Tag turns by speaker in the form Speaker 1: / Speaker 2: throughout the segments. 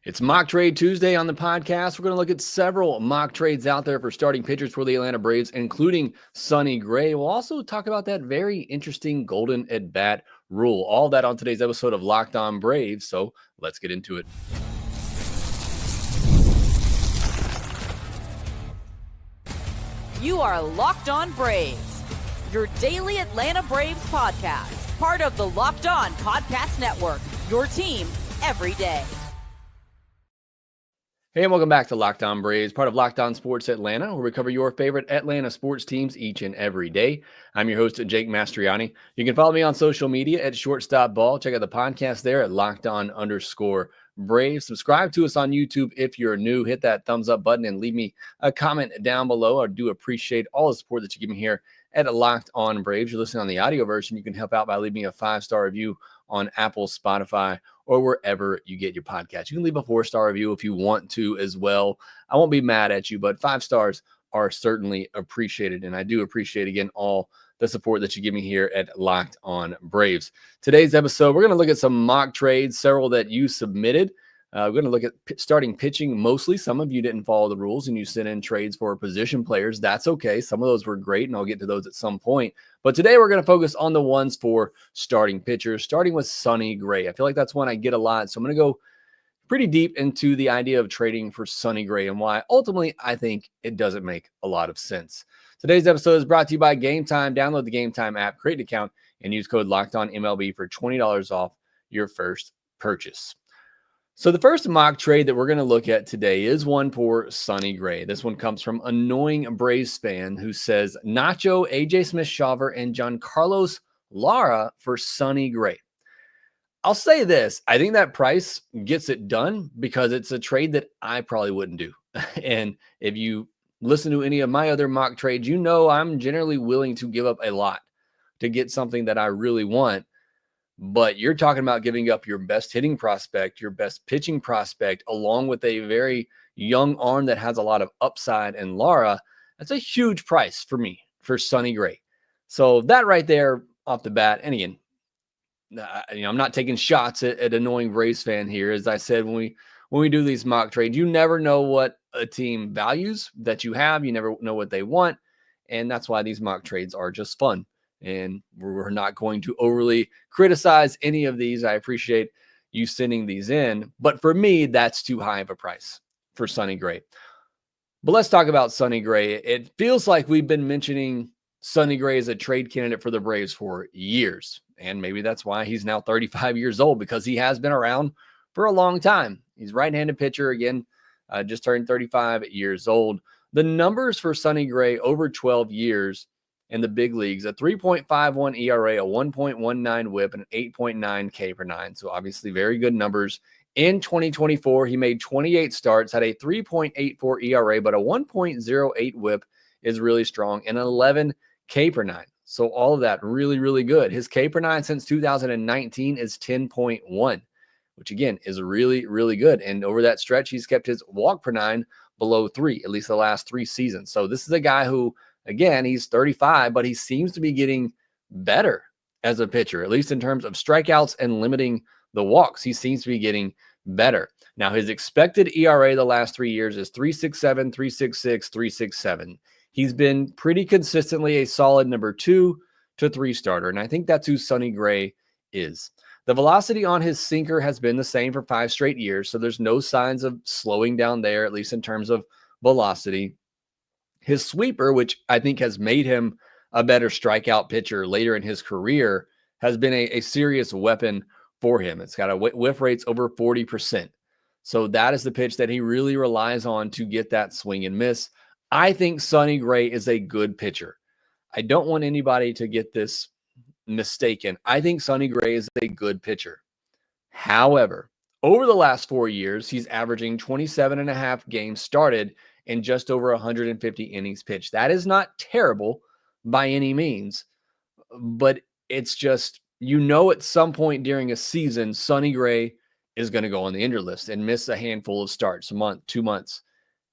Speaker 1: It's Mock Trade Tuesday on the podcast. We're going to look at several mock trades out there for starting pitchers for the Atlanta Braves, including Sonny Gray. We'll also talk about that very interesting golden at-bat rule. All that on today's episode of Locked On Braves, so let's get into it.
Speaker 2: You are Locked On Braves, your daily Atlanta Braves podcast, part of the Locked On Podcast Network, your team every day.
Speaker 1: Hey, and welcome back to Locked On Braves, part of Locked On Sports Atlanta, where we cover your favorite Atlanta sports teams each and every day. I'm your host, Jake Mastriani. You can follow me on social media at Shortstop Ball. Check out the podcast there at LockedOn_Braves. Subscribe to us on YouTube if you're new. Hit that thumbs up button and leave me a comment down below. I do appreciate all the support that you give me here at Locked On Braves. You're listening on the audio version. You can help out by leaving me a 5-star review on Apple, Spotify, or wherever you get your podcast. You can leave a 4-star review if you want to as well. I won't be mad at you, but 5 stars are certainly appreciated. And I do appreciate, again, all the support that you give me here at Locked On Braves. Today's episode, we're going to look at some mock trades, several that you submitted. We're going to look at starting pitching mostly. Some of you didn't follow the rules and you sent in trades for position players. That's okay. Some of those were great, and I'll get to those at some point. But today we're going to focus on the ones for starting pitchers, starting with Sonny Gray. I feel like that's one I get a lot. So I'm going to go pretty deep into the idea of trading for Sonny Gray and why ultimately I think it doesn't make a lot of sense. Today's episode is brought to you by Gametime. Download the Gametime app, create an account, and use code LOCKEDONMLB for $20 off your first purchase. So the first mock trade that we're going to look at today is one for Sonny Gray. This one comes from Annoying Braves fan who says Nacho, AJ Smith-Shawver, and Giancarlos Lara for Sonny Gray. I'll say this. I think that price gets it done because it's a trade that I probably wouldn't do. And if you listen to any of my other mock trades, you know I'm generally willing to give up a lot to get something that I really want. But you're talking about giving up your best hitting prospect, your best pitching prospect, along with a very young arm that has a lot of upside and Lara. That's a huge price for me, for Sonny Gray. So that right there off the bat, and again, I'm not taking shots at Annoying Braves fan here. As I said, when we do these mock trades, you never know what a team values that you have. You never know what they want. And that's why these mock trades are just fun. And we're not going to overly criticize any of these. I appreciate you sending these in. But for me, that's too high of a price for Sonny Gray. But let's talk about Sonny Gray. It feels like we've been mentioning Sonny Gray as a trade candidate for the Braves for years. And maybe that's why he's now 35 years old, because he has been around for a long time. He's right-handed pitcher, again, just turned 35 years old. The numbers for Sonny Gray over 12 years in the big leagues, a 3.51 ERA, a 1.19 whip, and an 8.9 K per nine. So obviously very good numbers. In 2024, he made 28 starts, had a 3.84 ERA, but a 1.08 whip is really strong, and 11 K per nine. So all of that really, really good. His K per nine since 2019 is 10.1, which again is really, really good. And over that stretch, he's kept his walk per nine below 3, at least the last 3 seasons. So this is a guy who, again, he's 35, but he seems to be getting better as a pitcher, at least in terms of strikeouts and limiting the walks. He seems to be getting better. Now, his expected ERA the last 3 years is 3.67, 3.66, 3.67. He's been pretty consistently a solid number 2 to 3 starter, and I think that's who Sonny Gray is. The velocity on his sinker has been the same for 5 straight years, so there's no signs of slowing down there, at least in terms of velocity. His sweeper, which I think has made him a better strikeout pitcher later in his career, has been a serious weapon for him. It's got a whiff rates over 40%. So that is the pitch that he really relies on to get that swing and miss. I think Sonny Gray is a good pitcher. I don't want anybody to get this mistaken. I think Sonny Gray is a good pitcher. However, over the last 4 years, he's averaging 27.5 games started and just over 150 innings pitched. That is not terrible by any means, but it's just, at some point during a season, Sonny Gray is going to go on the injured list and miss a handful of starts, a month, 2 months.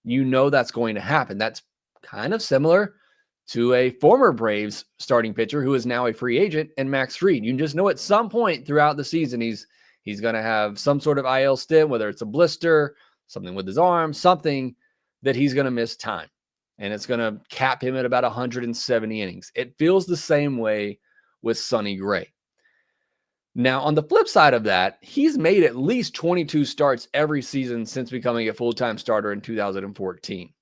Speaker 1: That's going to happen. That's kind of similar to a former Braves starting pitcher who is now a free agent, and Max Fried. You just know at some point throughout the season, he's He's going to have some sort of IL stint, whether it's a blister, something with his arm, something that he's going to miss time. And it's going to cap him at about 170 innings. It feels the same way with Sonny Gray. Now, on the flip side of that, he's made at least 22 starts every season since becoming a full-time starter in 2014.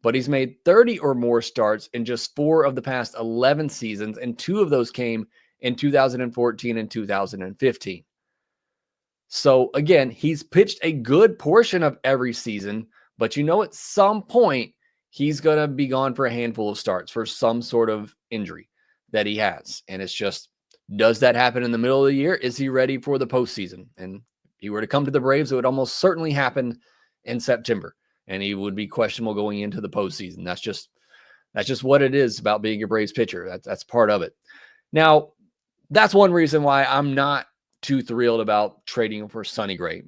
Speaker 1: But he's made 30 or more starts in just 4 of the past 11 seasons, and 2 of those came in 2014 and 2015. So again, he's pitched a good portion of every season, but at some point, he's going to be gone for a handful of starts for some sort of injury that he has. And it's just, does that happen in the middle of the year? Is he ready for the postseason? And if he were to come to the Braves, it would almost certainly happen in September, and he would be questionable going into the postseason. That's just what it is about being a Braves pitcher. That's part of it. Now, that's one reason why I'm not too thrilled about trading for Sonny Gray,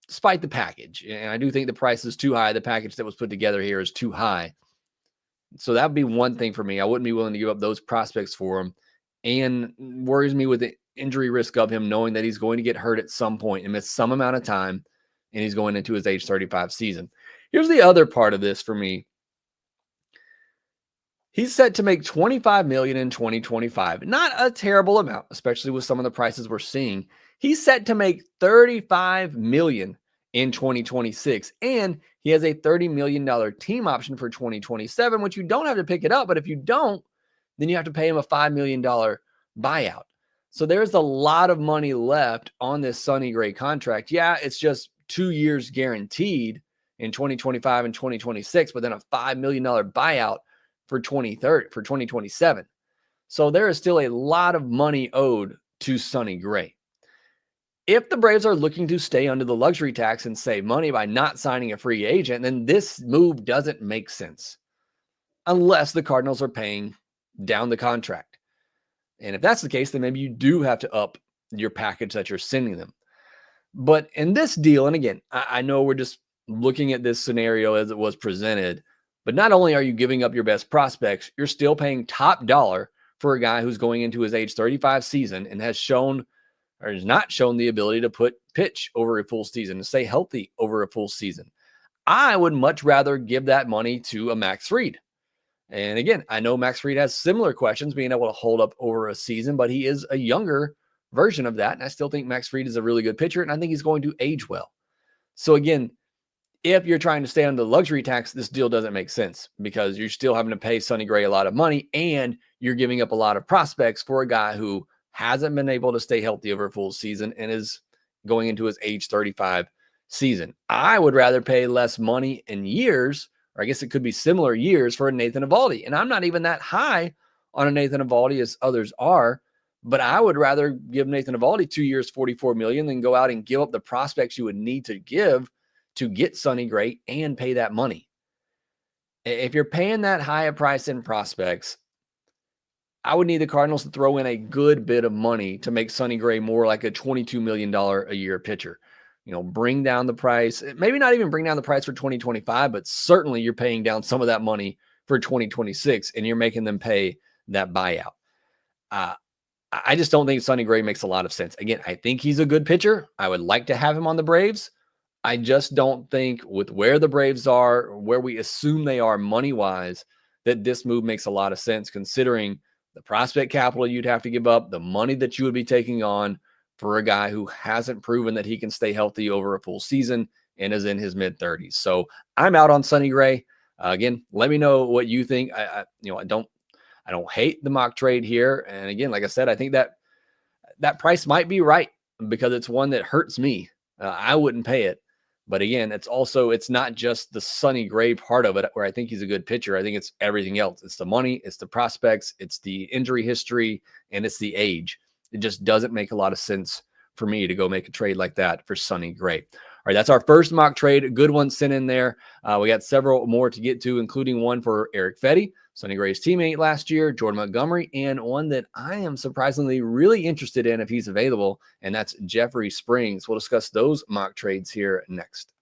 Speaker 1: despite the package. And I do think the price is too high. The package that was put together here is too high. So that would be one thing for me. I wouldn't be willing to give up those prospects for him. And worries me with the injury risk of him, knowing that he's going to get hurt at some point and miss some amount of time, and he's going into his age 35 season. Here's the other part of this for me. He's set to make $25 million in 2025. Not a terrible amount, especially with some of the prices we're seeing. He's set to make $35 million in 2026, and he has a $30 million team option for 2027, which you don't have to pick it up. But if you don't, then you have to pay him a $5 million buyout. So there's a lot of money left on this Sonny Gray contract. Yeah, it's just 2 years guaranteed in 2025 and 2026, but then a $5 million buyout for 2027. So there is still a lot of money owed to Sonny Gray. If the Braves are looking to stay under the luxury tax and save money by not signing a free agent, then this move doesn't make sense unless the Cardinals are paying down the contract. And if that's the case, then maybe you do have to up your package that you're sending them. But in this deal, and again, I know we're just looking at this scenario as it was presented, but not only are you giving up your best prospects, you're still paying top dollar for a guy who's going into his age 35 season and has shown or has not shown the ability to pitch over a full season, to stay healthy over a full season. I would much rather give that money to a Max Fried. And again, I know Max Fried has similar questions, being able to hold up over a season, but he is a younger version of that. And I still think Max Fried is a really good pitcher, and I think he's going to age well. So again, if you're trying to stay under the luxury tax, this deal doesn't make sense because you're still having to pay Sonny Gray a lot of money, and you're giving up a lot of prospects for a guy who hasn't been able to stay healthy over a full season and is going into his age 35 season. I would rather pay less money in years, or I guess it could be similar years, for a Nathan Eovaldi. And I'm not even that high on a Nathan Eovaldi as others are, but I would rather give Nathan Eovaldi 2 years, $44 million than go out and give up the prospects you would need to give to get Sonny Gray and pay that money. If you're paying that high a price in prospects, I would need the Cardinals to throw in a good bit of money to make Sonny Gray more like a $22 million a year pitcher. Bring down the price, maybe not even bring down the price for 2025, but certainly you're paying down some of that money for 2026 and you're making them pay that buyout. I just don't think Sonny Gray makes a lot of sense. Again, I think he's a good pitcher. I would like to have him on the Braves. I just don't think with where the Braves are, or where we assume they are money-wise, that this move makes a lot of sense considering the prospect capital you'd have to give up, the money that you would be taking on for a guy who hasn't proven that he can stay healthy over a full season and is in his mid-30s. So I'm out on Sonny Gray. Again, let me know what you think. I don't hate the mock trade here. And again, like I said, I think that price might be right because it's one that hurts me. I wouldn't pay it. But again, it's not just the Sonny Gray part of it where I think he's a good pitcher. I think it's everything else. It's the money, it's the prospects, it's the injury history, and it's the age. It just doesn't make a lot of sense for me to go make a trade like that for Sonny Gray. All right, that's our first mock trade. A good one sent in there. We got several more to get to, including one for Erick Fedde, Sonny Gray's teammate last year, Jordan Montgomery, and one that I am surprisingly really interested in if he's available, and that's Jeffrey Springs. We'll discuss those mock trades here next.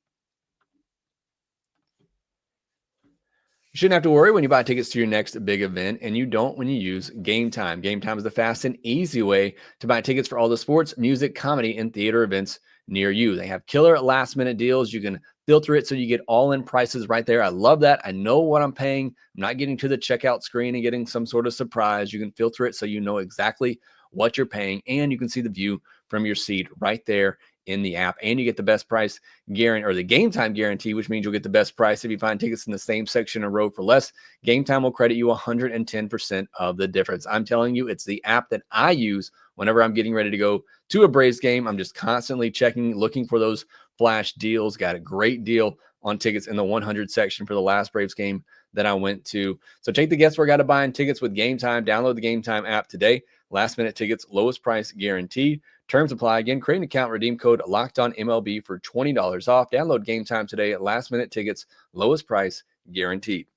Speaker 1: You shouldn't have to worry when you buy tickets to your next big event, and you don't when you use Gametime. Gametime is the fast and easy way to buy tickets for all the sports, music, comedy, and theater events near you. They have killer last minute deals. You can filter it so you get all in prices right there. I love that. I know what I'm paying. I'm not getting to the checkout screen and getting some sort of surprise. You can filter it so you know exactly what you're paying, and you can see the view from your seat right there in the app, and you get the best price guarantee, or the game time guarantee, which means you'll get the best price if you find tickets in the same section or row for less. Game Time will credit you 110% of the difference. I'm telling you, it's the app that I use whenever I'm getting ready to go to a Braves game. I'm just constantly checking, looking for those flash deals. Got a great deal on tickets in the 100 section for the last Braves game that I went to. So take the guesswork out of buying tickets with Game Time. Download the Game Time app today. Last minute tickets, lowest price guaranteed. Terms apply. Again, create an account, redeem code LOCKEDONMLB for $20 off. Download Game Time today at last minute tickets, lowest price guaranteed.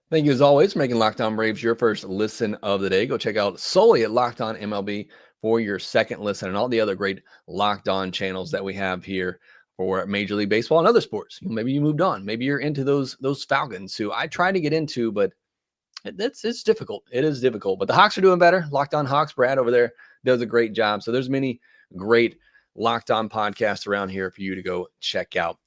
Speaker 1: Thank you as always for making Locked On Braves your first listen of the day. Go check out solely at Locked On MLB for your second listen and all the other great Locked On channels that we have here for Major League Baseball and other sports. Maybe you moved on. Maybe you're into those Falcons, who I try to get into, but it's difficult. It is difficult. But the Hawks are doing better. Locked On Hawks, Brad over there does a great job. So there's many great Locked On podcasts around here for you to go check out.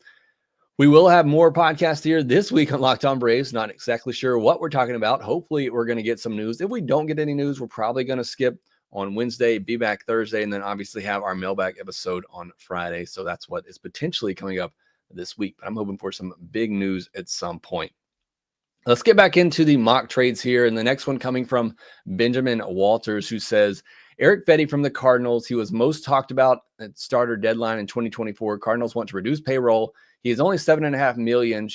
Speaker 1: We will have more podcasts here this week on Locked On Braves. Not exactly sure what we're talking about. Hopefully we're going to get some news. If we don't get any news, we're probably going to skip on Wednesday, be back Thursday, and then obviously have our mailbag episode on Friday. So that's what is potentially coming up this week. But I'm hoping for some big news at some point. Let's get back into the mock trades here. And the next one coming from Benjamin Walters, who says, Erick Fedde from the Cardinals. He was most talked about at starter deadline in 2024. Cardinals want to reduce payroll. He is only $7.5 million,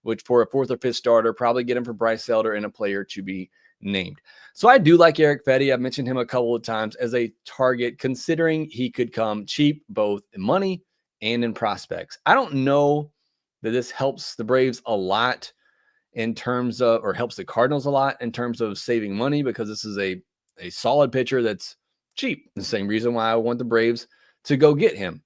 Speaker 1: which for a fourth or fifth starter, probably get him for Bryce Elder and a player to be named. So I do like Erick Fedde. I've mentioned him a couple of times as a target, considering he could come cheap, both in money and in prospects. I don't know that this helps the Braves a lot in terms of, or helps the Cardinals a lot in terms of saving money, because this is a solid pitcher that's cheap. The same reason why I want the Braves to go get him.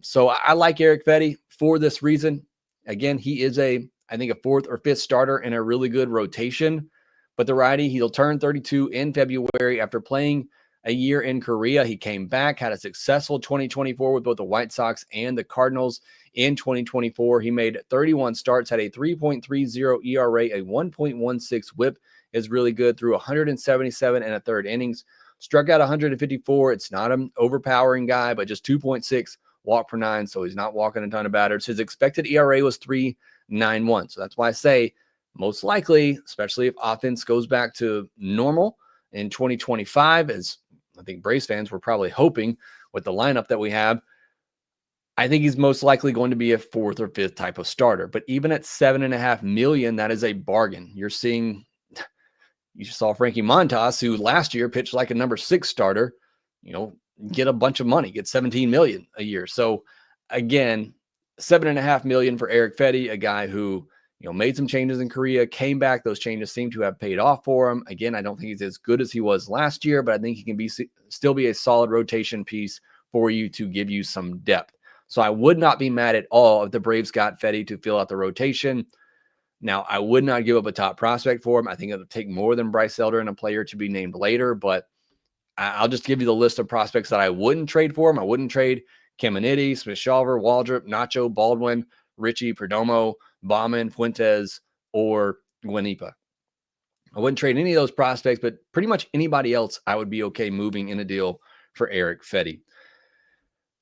Speaker 1: So I like Erick Fedde for this reason. Again, he is I think a fourth or fifth starter in a really good rotation. But the righty, he'll turn 32 in February after playing a year in Korea. He came back, had a successful 2024 with both the White Sox and the Cardinals. In 2024, he made 31 starts, had a 3.30 ERA, a 1.16 whip is really good, through 177 and a third innings. Struck out 154. It's not an overpowering guy, but just 2.6 walk per nine, so he's not walking a ton of batters. His expected ERA was 3.91. So that's why I say most likely, especially if offense goes back to normal in 2025, as I think Braves fans were probably hoping with the lineup that we have, I think he's most likely going to be a fourth or fifth type of starter. But even at $7.5 million, that is a bargain. You saw Frankie Montas, who last year pitched like a number 6 starter, get a bunch of money, get $17 million a year. So again, $7.5 million for Erick Fedde, a guy who, made some changes in Korea, came back. Those changes seem to have paid off for him. Again, I don't think he's as good as he was last year, but I think he can still be a solid rotation piece for you to give you some depth. So I would not be mad at all if the Braves got Fedde to fill out the rotation. Now, I would not give up a top prospect for him. I think it would take more than Bryce Elder and a player to be named later, but I'll just give you the list of prospects that I wouldn't trade for him. I wouldn't trade Caminiti, Smith-Shawver, Waldrop, Nacho, Baldwin, Richie, Perdomo, Baumann, Fuentes, or Guanipa. I wouldn't trade any of those prospects, but pretty much anybody else I would be okay moving in a deal for Erick Fedde.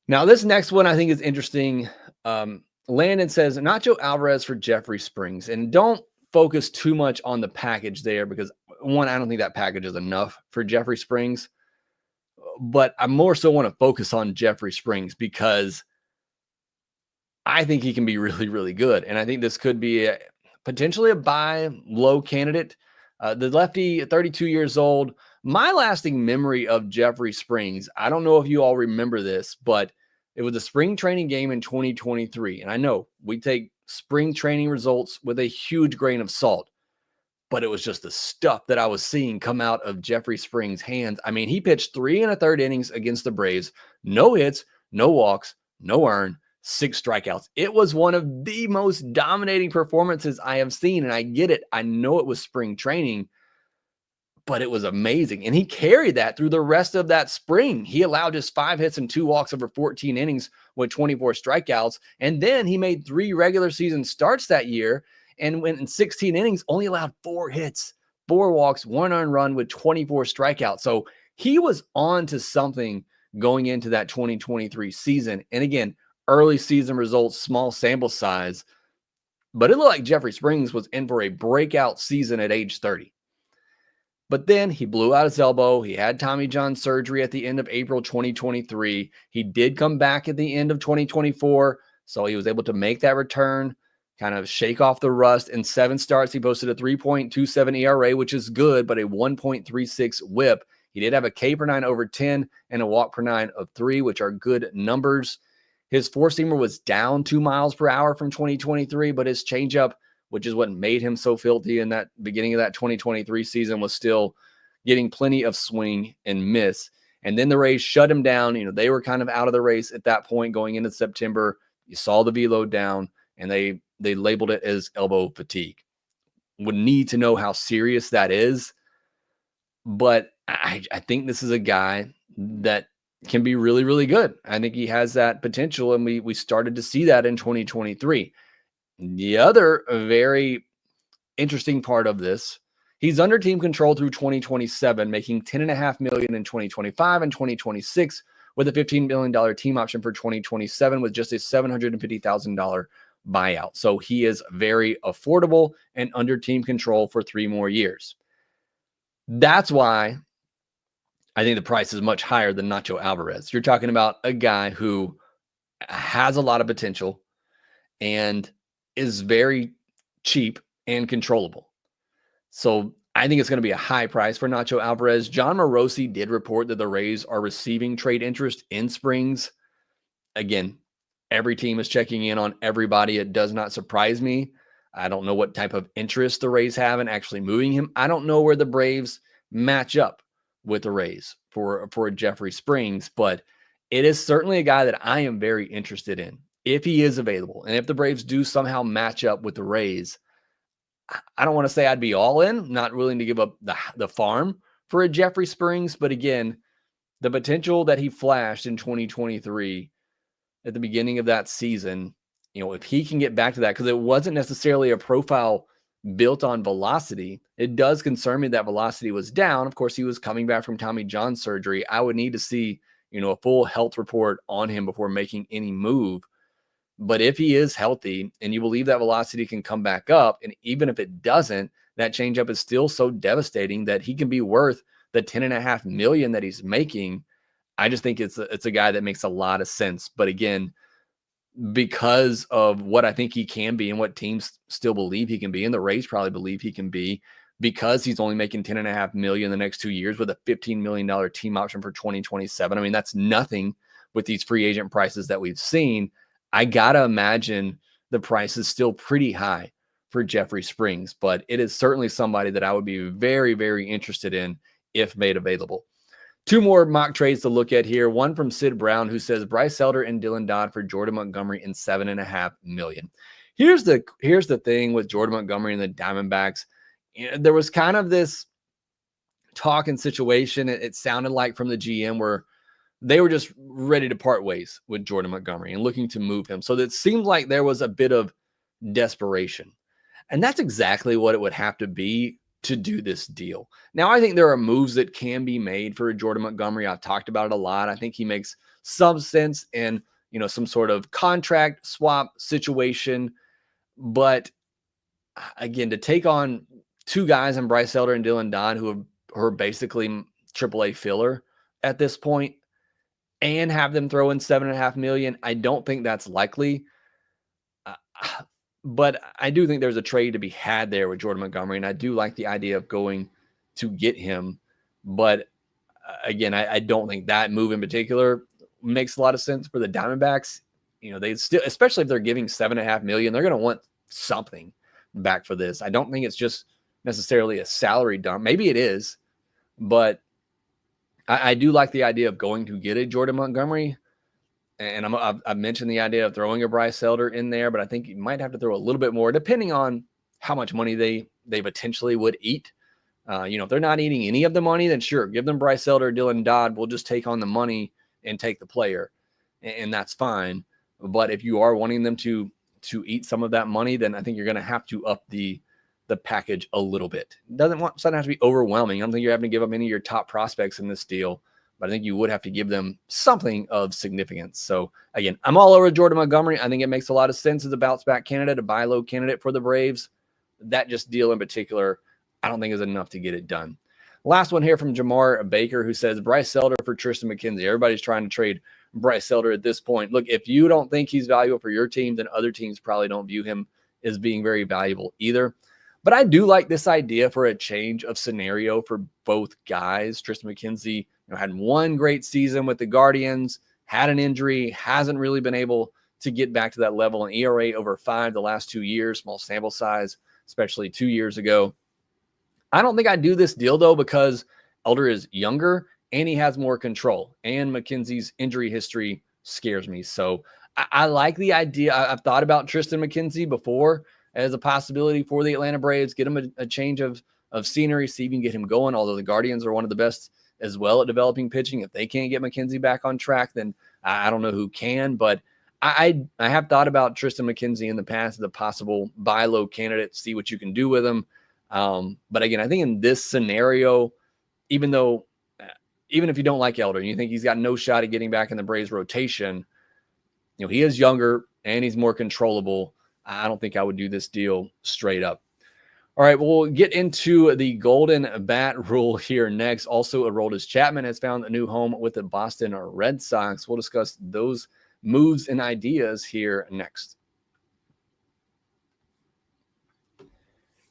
Speaker 1: Now, this next one I think is interesting. Landon says, Nacho Alvarez for Jeffrey Springs. And don't focus too much on the package there, because one, I don't think that package is enough for Jeffrey Springs. But I more so want to focus on Jeffrey Springs because I think he can be really, really good. And I think this could be potentially a buy low candidate. The lefty, 32 years old. My lasting memory of Jeffrey Springs, I don't know if you all remember this, but it was a spring training game in 2023. And I know we take spring training results with a huge grain of salt, but it was just the stuff that I was seeing come out of Jeffrey Springs' hands. I mean, he pitched 3 1/3 innings against the Braves. No hits, no walks, no earned, 6 strikeouts. It was one of the most dominating performances I have seen. And I get it. I know it was spring training, but it was amazing. And he carried that through the rest of that spring. He allowed just 5 hits and 2 walks over 14 innings with 24 strikeouts. And then he made 3 regular season starts that year and went in 16 innings, only allowed 4 hits, 4 walks, 1 earned run with 24 strikeouts. So he was on to something going into that 2023 season. And again, early season results, small sample size, but it looked like Jeffrey Springs was in for a breakout season at age 30. But then he blew out his elbow. He had Tommy John surgery at the end of April 2023. He did come back at the end of 2024, so he was able to make that return, kind of shake off the rust. In 7 starts, he posted a 3.27 ERA, which is good, but a 1.36 whip. He did have a K per 9 over 10 and a walk per 9 of 3, which are good numbers. His 4-seamer was down 2 miles per hour from 2023, but his changeup, which is what made him so filthy in that beginning of that 2023 season, was still getting plenty of swing and miss. And then the Rays shut him down. They were kind of out of the race at that point going into September. You saw the velo down, and they labeled it as elbow fatigue. Would need to know how serious that is. But I think this is a guy that can be really, really good. I think he has that potential, and we started to see that in 2023. The other very interesting part of this, he's under team control through 2027, making $10.5 million in 2025 and 2026, with a $15 million team option for 2027 with just a $750,000 buyout. So he is very affordable and under team control for 3 more years. That's why I think the price is much higher than Nacho Alvarez. You're talking about a guy who has a lot of potential and is very cheap and controllable. So I think it's going to be a high price for Nacho Alvarez. John Morosi did report that the Rays are receiving trade interest in Springs. Again, every team is checking in on everybody. It does not surprise me. I don't know what type of interest the Rays have in actually moving him. I don't know where the Braves match up with the Rays for Jeffrey Springs, but it is certainly a guy that I am very interested in if he is available. And if the Braves do somehow match up with the Rays, I don't want to say I'd be all in, not willing to give up the farm for a Jeffrey Springs. But again, the potential that he flashed in 2023 at the beginning of that season, if he can get back to that, because it wasn't necessarily a profile built on velocity. It does concern me that velocity was down. Of course, he was coming back from Tommy John surgery. I would need to see, a full health report on him before making any move. But if he is healthy and you believe that velocity can come back up, and even if it doesn't, that changeup is still so devastating that he can be worth the $10.5 million that he's making. I just think it's a guy that makes a lot of sense. But again, because of what I think he can be and what teams still believe he can be, and the Rays probably believe he can be, because he's only making $10.5 million the next 2 years with a $15 million team option for 2027. I mean, that's nothing with these free agent prices that we've seen. I got to imagine the price is still pretty high for Jeffrey Springs, but it is certainly somebody that I would be very, very interested in if made available. 2 more mock trades to look at here. One from Sid Brown, who says Bryce Elder and Dylan Dodd for Jordan Montgomery in $7.5 million. Here's the thing with Jordan Montgomery and the Diamondbacks. There was kind of this talk and situation, it sounded like, from the GM, where they were just ready to part ways with Jordan Montgomery and looking to move him. So it seemed like there was a bit of desperation. And that's exactly what it would have to be to do this deal. Now, I think there are moves that can be made for Jordan Montgomery. I've talked about it a lot. I think he makes some sense in, some sort of contract swap situation. But again, to take on 2 guys in Bryce Elder and Dylan Dodd who are basically AAA filler at this point, and have them throw in $7.5 million, I don't think that's likely. But I do think there's a trade to be had there with Jordan Montgomery, and I do like the idea of going to get him. But again, I don't think that move in particular makes a lot of sense for the Diamondbacks. They still, especially if they're giving $7.5 million, they're going to want something back for this. I don't think it's just necessarily a salary dump. Maybe it is, but I do like the idea of going to get a Jordan Montgomery. And I've mentioned the idea of throwing a Bryce Elder in there, but I think you might have to throw a little bit more, depending on how much money they potentially would eat. If they're not eating any of the money, then sure, give them Bryce Elder, Dylan Dodd. We'll just take on the money and take the player, and that's fine. But if you are wanting them to eat some of that money, then I think you're going to have to up the package a little bit. It doesn't have to be overwhelming. I don't think you're having to give up any of your top prospects in this deal, but I think you would have to give them something of significance. So again, I'm all over Jordan Montgomery. I think it makes a lot of sense as a bounce back candidate, a buy low candidate for the Braves. That just deal in particular, I don't think is enough to get it done. Last one here from Jamar Baker, who says Bryce Elder for Triston McKenzie. Everybody's trying to trade Bryce Elder at this point. Look, if you don't think he's valuable for your team, then other teams probably don't view him as being very valuable either. But I do like this idea for a change of scenario for both guys. Triston McKenzie had one great season with the Guardians, had an injury, hasn't really been able to get back to that level. An ERA over 5 the last 2 years, small sample size, especially 2 years ago. I don't think I'd do this deal, though, because Elder is younger and he has more control. And McKenzie's injury history scares me. So I like the idea. I've thought about Triston McKenzie before as a possibility for the Atlanta Braves. Get him a change of scenery, see if you can get him going, although the Guardians are one of the best as well at developing pitching. If they can't get McKenzie back on track, then I don't know who can. But I have thought about Triston McKenzie in the past as a possible buy low candidate, see what you can do with him. But again, I think in this scenario, even if you don't like Elder and you think he's got no shot at getting back in the Braves rotation, he is younger and he's more controllable. I don't think I would do this deal straight up. All right, we'll get into the golden bat rule here next. Also, Aroldis Chapman has found a new home with the Boston Red Sox. We'll discuss those moves and ideas here next.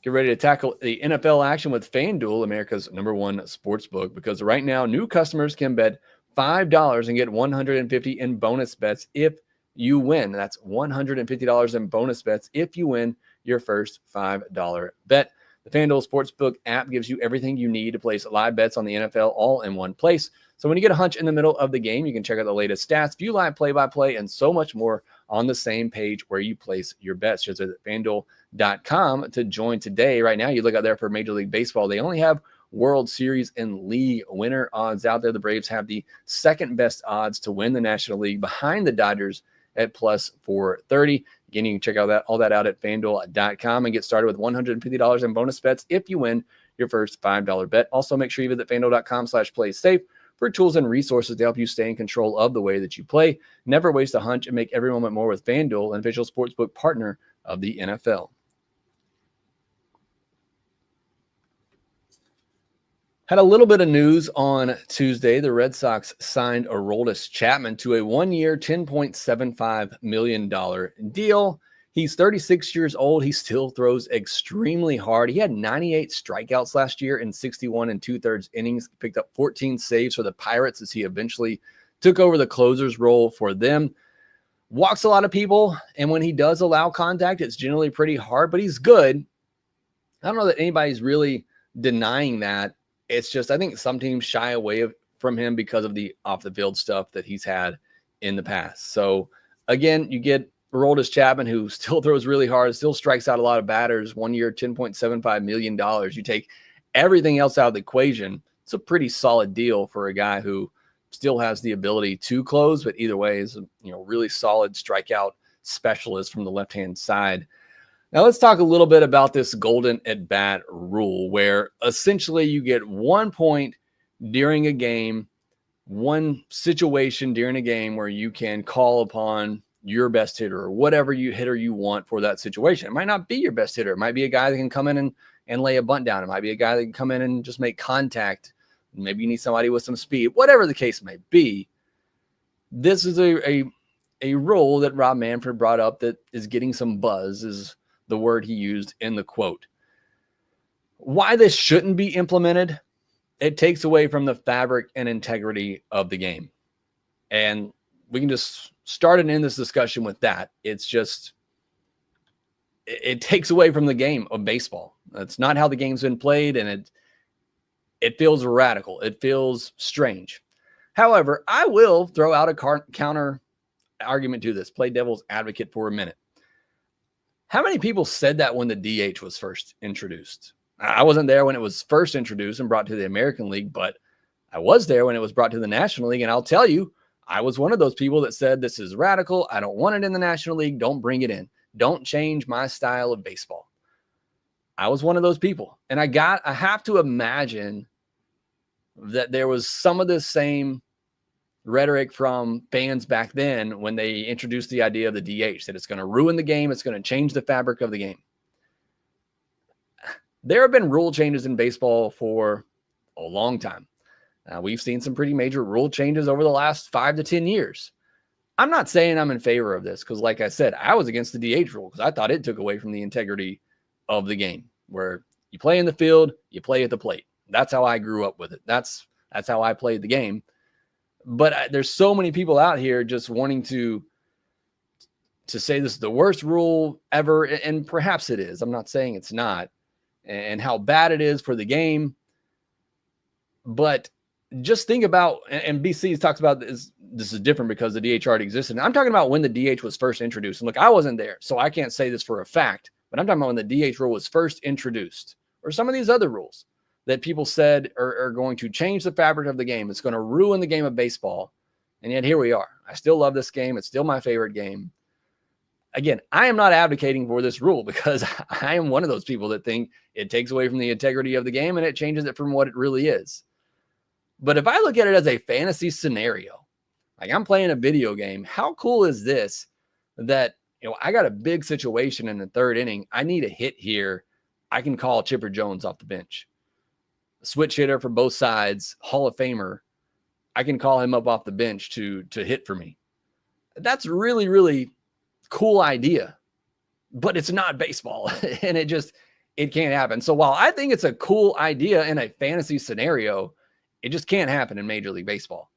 Speaker 1: Get ready to tackle the NFL action with FanDuel, America's #1 sportsbook, because right now new customers can bet $5 and get $150 in bonus bets if you win. That's $150 in bonus bets if you win your first $5 bet. The FanDuel Sportsbook app gives you everything you need to place live bets on the NFL all in one place. So when you get a hunch in the middle of the game, you can check out the latest stats, view live play-by-play, and so much more on the same page where you place your bets. Just visit FanDuel.com to join today. Right now, you look out there for Major League Baseball. They only have World Series and league winner odds out there. The Braves have the second best odds to win the National League behind the Dodgers at plus 430. Again, you can check out all that out at FanDuel.com and get started with $150 in bonus bets if you win your first $5 bet. Also, make sure you visit FanDuel.com/playsafe for tools and resources to help you stay in control of the way that you play. Never waste a hunch and make every moment more with FanDuel, an official sportsbook partner of the NFL. Had a little bit of news on Tuesday. The Red Sox signed Aroldis Chapman to a 1-year, $10.75 million deal. He's 36 years old. He still throws extremely hard. He had 98 strikeouts last year in 61 2/3 innings. Picked up 14 saves for the Pirates as he eventually took over the closer's role for them. Walks a lot of people, and when he does allow contact, it's generally pretty hard, but he's good. I don't know that anybody's really denying that. It's just, I think some teams shy away from him because of the off-the-field stuff that he's had in the past. So, again, you get Aroldis Chapman, who still throws really hard, still strikes out a lot of batters, 1 year, $10.75 million. You take everything else out of the equation, it's a pretty solid deal for a guy who still has the ability to close, but either way is a really solid strikeout specialist from the left-hand side. Now let's talk a little bit about this golden at-bat rule, where essentially you get 1 point during a game, one situation during a game where you can call upon your best hitter or whatever hitter you want for that situation. It might not be your best hitter. It might be a guy that can come in and lay a bunt down. It might be a guy that can come in and just make contact. Maybe you need somebody with some speed, whatever the case may be. This is a rule that Rob Manfred brought up that is getting some buzz, is the word he used in the quote. Why this shouldn't be implemented, it takes away from the fabric and integrity of the game. And we can just start and end this discussion with that. It's just, it takes away from the game of baseball. That's not how the game's been played, and it feels radical. It feels strange. However, I will throw out a counter argument to this, play devil's advocate for a minute. How many people said that when the DH was first introduced? I wasn't there when it was first introduced and brought to the American League, but I was there when it was brought to the National League. And I'll tell you, I was one of those people that said, this is radical. I don't want it in the National League. Don't bring it in. Don't change my style of baseball. I was one of those people. And I have to imagine that there was some of the same rhetoric from fans back then when they introduced the idea of the DH, that it's going to ruin the game. It's going to change the fabric of the game. There have been rule changes in baseball for a long time. We've seen some pretty major rule changes over the last 5 to 10 years. I'm not saying I'm in favor of this because, like I said, I was against the DH rule because I thought it took away from the integrity of the game, where you play in the field, you play at the plate. That's how I grew up with it. That's how I played the game. But there's so many people out here just wanting to say this is the worst rule ever, and perhaps it is. I'm not saying it's not, and how bad it is for the game. But just think about, and BC talks about this is different because the DH already existed. I'm talking about when the DH was first introduced. And look, I wasn't there, so I can't say this for a fact, but I'm talking about when the DH rule was first introduced, or some of these other rules that people said are going to change the fabric of the game. It's going to ruin the game of baseball. And yet here we are. I still love this game. It's still my favorite game. Again, I am not advocating for this rule because I am one of those people that think it takes away from the integrity of the game and it changes it from what it really is. But if I look at it as a fantasy scenario, like I'm playing a video game, how cool is this that, I got a big situation in the third inning. I need a hit here. I can call Chipper Jones off the bench. Switch hitter for both sides, Hall of Famer. I can call him up off the bench to hit for me. That's really, really cool idea, but it's not baseball and it can't happen. So while I think it's a cool idea in a fantasy scenario, it just can't happen in Major League Baseball.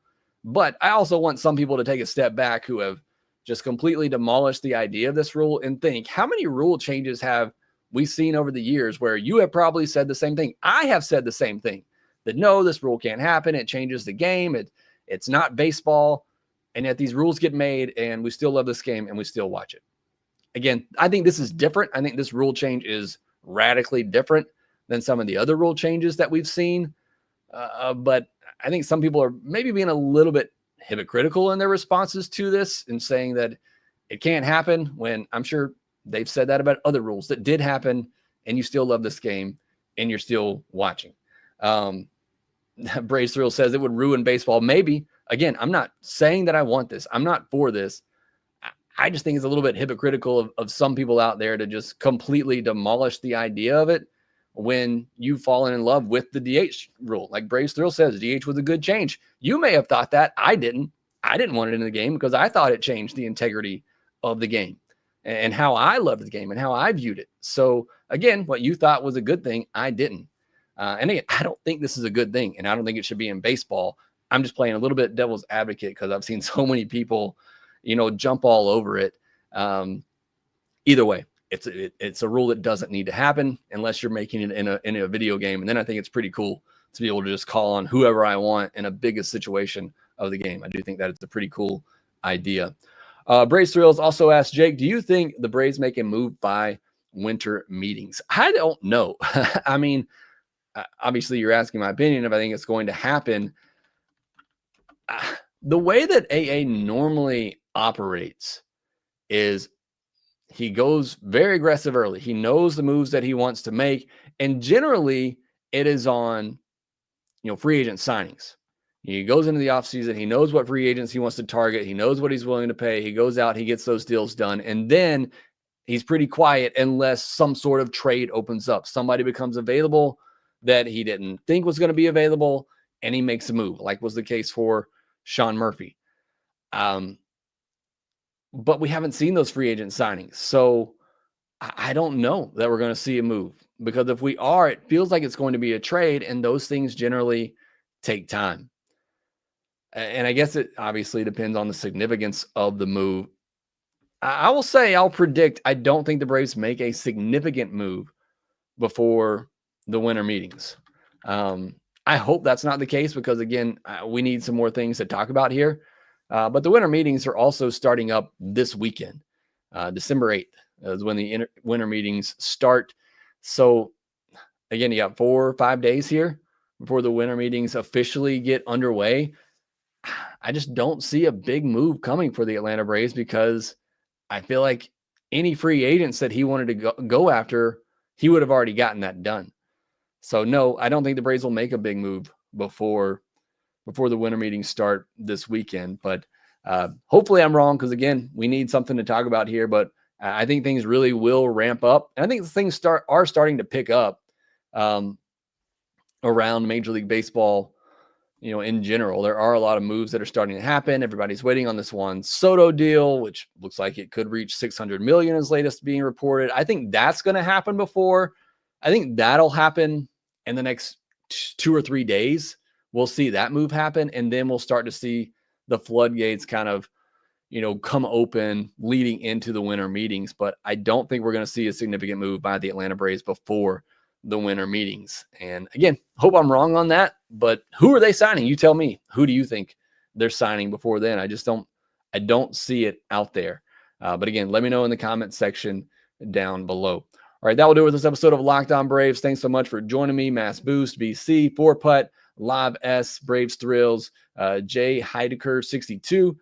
Speaker 1: But I also want some people to take a step back who have just completely demolished the idea of this rule and think, how many rule changes have we've seen over the years where you have probably said the same thing. I have said the same thing, that no, this rule can't happen. It changes the game. It's not baseball. And yet these rules get made and we still love this game and we still watch it. Again, I think this is different. I think this rule change is radically different than some of the other rule changes that we've seen. But I think some people are maybe being a little bit hypocritical in their responses to this and saying that it can't happen, when I'm sure they've said that about other rules that did happen and you still love this game and you're still watching. Braves Thrill says it would ruin baseball. Maybe. Again, I'm not saying that I want this. I'm not for this. I just think it's a little bit hypocritical of some people out there to just completely demolish the idea of it when you've fallen in love with the DH rule. Like Braves Thrill says, DH was a good change. You may have thought that. I didn't. I didn't want it in the game because I thought it changed the integrity of the game and how I loved the game and how I viewed it. So again, what you thought was a good thing, I didn't. And again, I don't think this is a good thing, and I don't think it should be in baseball. I'm just playing a little bit devil's advocate because I've seen so many people, jump all over it. Either way, it's a rule that doesn't need to happen unless you're making it in a video game. And then I think it's pretty cool to be able to just call on whoever I want in a biggest situation of the game. I do think that it's a pretty cool idea. Braves Thrills also asked, Jake, do you think the Braves make a move by winter meetings? I don't know. I mean, obviously you're asking my opinion if I think it's going to happen. The way that AA normally operates is he goes very aggressive early. He knows the moves that he wants to make. And generally it is on, free agent signings. He goes into the offseason. He knows what free agents he wants to target. He knows what he's willing to pay. He goes out, he gets those deals done. And then he's pretty quiet unless some sort of trade opens up. Somebody becomes available that he didn't think was going to be available, and he makes a move, like was the case for Sean Murphy. But we haven't seen those free agent signings. So I don't know that we're going to see a move, because if we are, it feels like it's going to be a trade, and those things generally take time. And I guess it obviously depends on the significance of the move. I will say, I'll predict, I don't think the Braves make a significant move before the winter meetings. I hope that's not the case because, again, we need some more things to talk about here. But the winter meetings are also starting up this weekend. December 8th is when the winter meetings start. So again, you got 4 or 5 days here before the winter meetings officially get underway. I just don't see a big move coming for the Atlanta Braves because I feel like any free agents that he wanted to go after, he would have already gotten that done. So no, I don't think the Braves will make a big move before the winter meetings start this weekend. But hopefully I'm wrong, because again, we need something to talk about here. But I think things really will ramp up, and I think things are starting to pick up around Major League Baseball. In general, there are a lot of moves that are starting to happen. Everybody's waiting on this Juan Soto deal, which looks like it could reach $600 million as latest being reported. I think that's going to happen before. I think that'll happen in the next 2 or 3 days. We'll see that move happen, and then we'll start to see the floodgates kind of, come open leading into the winter meetings. But I don't think we're going to see a significant move by the Atlanta Braves before the winter meetings. And again, hope I'm wrong on that, but who are they signing? You tell me. Who do you think they're signing before then? I don't see it out there. But again, let me know in the comment section down below. All right, that will do it with this episode of Locked On Braves. Thanks so much for joining me. Mass Boost, BC, 4-Putt, Live S, Braves Thrills, Jay Heidecker, 62,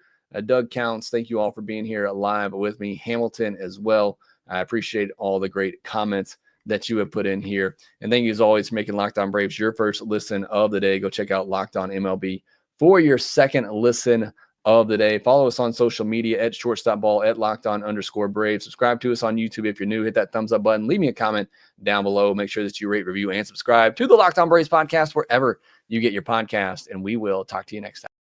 Speaker 1: Doug Counts. Thank you all for being here live with me. Hamilton as well. I appreciate all the great comments that you have put in here. And thank you as always for making Locked On Braves your first listen of the day. Go check out Locked On MLB for your second listen of the day. Follow us on social media at shortstopball, at LockedOn_Braves. Subscribe to us on YouTube if you're new. Hit that thumbs up button. Leave me a comment down below. Make sure that you rate, review, and subscribe to the Locked On Braves podcast wherever you get your podcast. And we will talk to you next time.